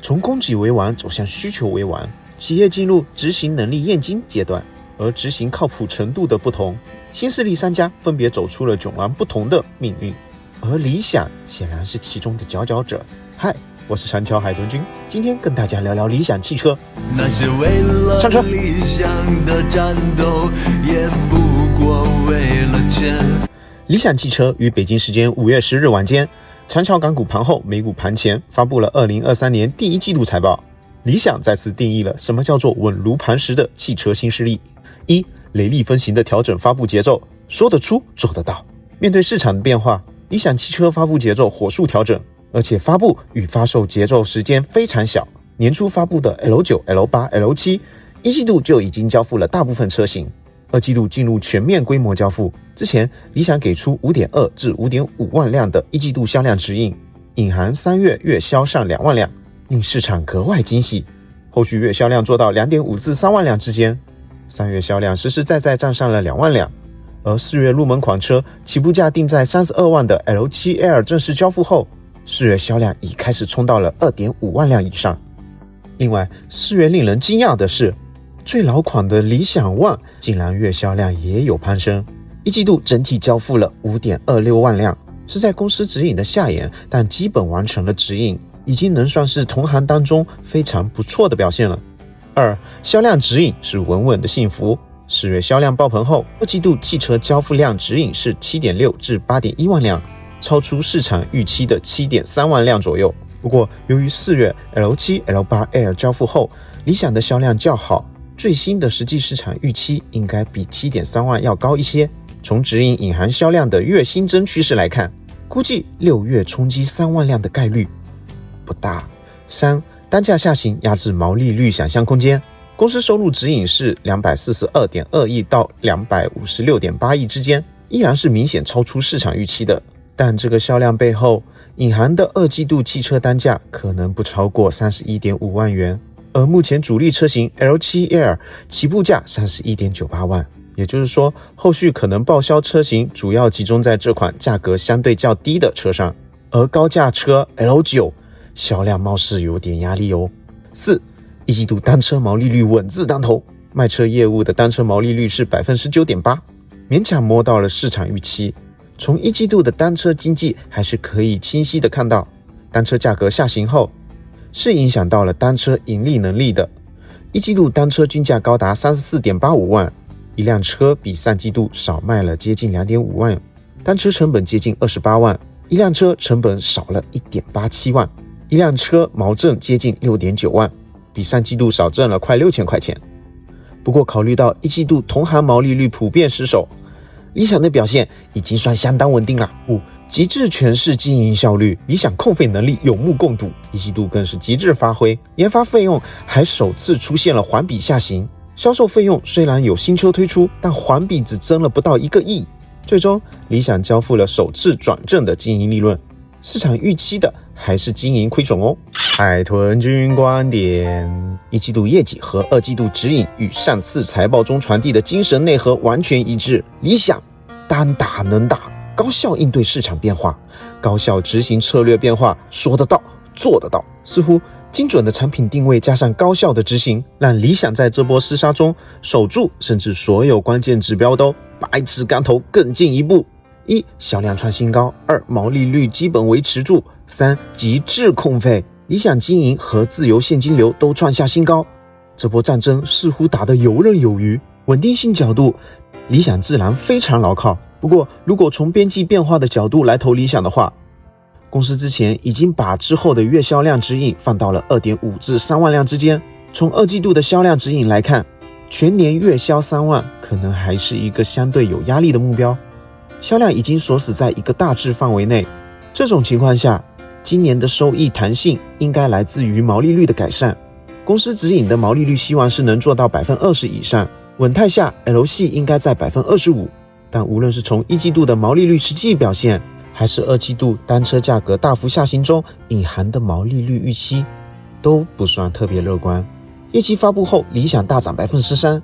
从供给为王走向需求为王，企业进入执行能力验金阶段，而执行靠谱程度的不同，新势力3家分别走出了迥然不同的命运，而理想显然是其中的佼佼者。嗨，我是长桥海豚君，今天跟大家聊聊理想汽车。那些为了理想的战斗，也不过为了钱。理想汽车于北京时间5月10日晚间，长桥港股盘后美股盘前发布了2023年第一季度财报。理想再次定义了什么叫做稳如磐石的汽车新势力。一、雷厉风行的调整发布节奏，说得出做得到。面对市场的变化，理想汽车发布节奏火速调整，而且发布与发售节奏时间非常小。年初发布的 L9、L8、L7， 一季度就已经交付了大部分车型，二季度进入全面规模交付。之前理想给出 5.2 至 5.5 万辆的一季度销量指引，隐含3月月销上2万辆，令市场格外惊喜。后续月销量做到 2.5 至3万辆之间，3月销量实实在在站上了2万辆。而4月入门款车起步价定在32万的 L7L 正式交付后，4月销量已开始冲到了 2.5 万辆以上。另外4月令人惊讶的是，最老款的理想 ONE 竟然月销量也有攀升，一季度整体交付了 5.26 万辆，是在公司指引的下沿，但基本完成了指引，已经能算是同行当中非常不错的表现了。二、销量指引是稳稳的幸福。4月销量爆棚后，二季度汽车交付量指引是 7.6 至 8.1 万辆，超出市场预期的 7.3 万辆左右。不过由于4月 L7、L8L 交付后，理想的销量较好，最新的实际市场预期应该比 7.3 万要高一些。从指引隐含销量的月新增趋势来看，估计6月冲击3万辆的概率不大。3、单价下行压制毛利率想象空间。公司收入指引是 242.2 亿到 256.8 亿之间，依然是明显超出市场预期的，但这个销量背后隐含的二季度汽车单价可能不超过 31.5 万元，而目前主力车型 L7L 起步价 31.98 万，也就是说后续可能报销车型主要集中在这款价格相对较低的车上，而高价车 L9 销量貌似有点压力哦。4、一季度单车毛利率稳字当头，卖车业务的单车毛利率是 19.8%， 勉强摸到了市场预期。从一季度的单车经济还是可以清晰的看到，单车价格下行后是影响到了单车盈利能力的。一季度单车均价高达 34.85 万，一辆车比上季度少卖了接近 2.5 万，单车成本接近28万，一辆车成本少了 1.87 万，一辆车毛挣接近 6.9 万，比上季度少挣了快6000块钱。不过考虑到一季度同行毛利率普遍失守，理想的表现已经算相当稳定了。5、极致诠释经营效率，理想控费能力有目共睹，一季度更是极致发挥，研发费用还首次出现了环比下行，销售费用虽然有新车推出，但环比只增了不到1个亿。最终理想交付了首次转正的经营利润，市场预期的还是经营亏损哦。海豚君观点，一季度业绩和二季度指引与上次财报中传递的精神内核完全一致。理想单打能打，高效应对市场变化，高效执行策略变化，说得到做得到。似乎精准的产品定位加上高效的执行，让理想在这波厮杀中守住甚至所有关键指标都百尺竿头更进一步。1、销量创新高。2、毛利率基本维持住。3、极致控费，理想经营和自由现金流都创下新高。这波战争似乎打得游刃有余，稳定性角度理想自然非常牢靠。不过如果从边际变化的角度来投理想的话，公司之前已经把之后的月销量指引放到了 2.5 至3万辆之间。从二季度的销量指引来看，全年月销3万可能还是一个相对有压力的目标，销量已经锁死在一个大致范围内。这种情况下，今年的收益弹性应该来自于毛利率的改善。公司指引的毛利率希望是能做到 20% 以上，稳态下 L 系应该在 25%。 但无论是从一季度的毛利率实际表现，还是二季度单车价格大幅下行中隐含的毛利率预期，都不算特别乐观。业绩发布后，理想大涨 13%。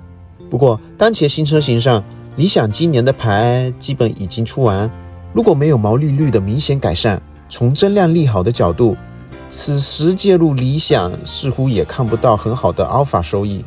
不过当前新车型上，理想今年的牌基本已经出完，如果没有毛利率的明显改善，从增量利好的角度，此时介入理想似乎也看不到很好的 alpha 收益。